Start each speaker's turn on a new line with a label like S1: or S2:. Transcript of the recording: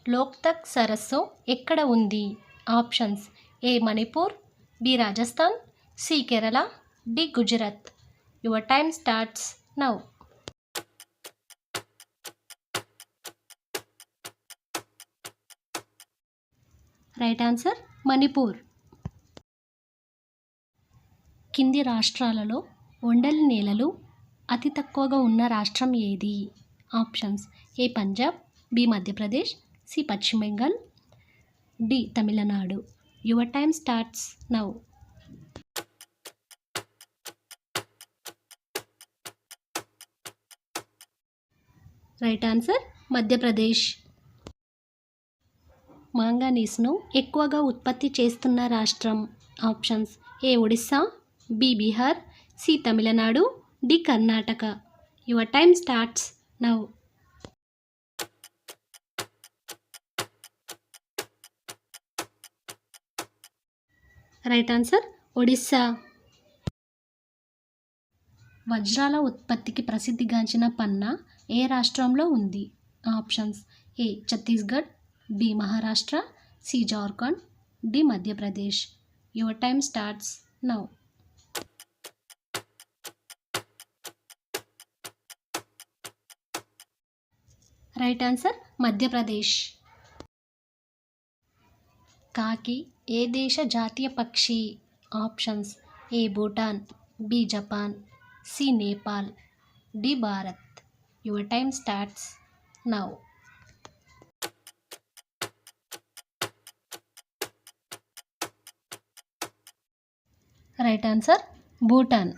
S1: లోక్తక్ సరస్సు ఎక్కడ ఉంది? Options: A Manipur, B Rajasthan, C Kerala, D Gujarat. Your time starts now. Right answer Manipur. కింది రాష్ట్రాలలో ఒండలి నేలలు అతి తక్కువగా ఉన్న రాష్ట్రం ఏది? Options: A Punjab, B Madhya Pradesh, C Paschim Bengal, D Tamil Nadu. Your time starts now. Right answer Madhya Pradesh. మాంగనీస్ను ఎక్కువగా ఉత్పత్తి చేస్తున్న రాష్ట్రం. Options: A Odisha, B Bihar, C Tamil Nadu, D Karnataka. Your time starts now. Right answer Odisha. వజ్రాల ఉత్పత్తికి ప్రసిద్ధిగాంచిన పన్నా ఏ రాష్ట్రంలో ఉంది? Options: A Chhattisgarh, B Maharashtra, C Jharkhand, D Madhya Pradesh. Your time starts now. Right answer Madhya Pradesh. కాకి ఏ దేశ జాతీయ పక్షి? Options: A Bhutan, B Japan, C Nepal, D Bharat. Your time starts now. Right answer Bhutan.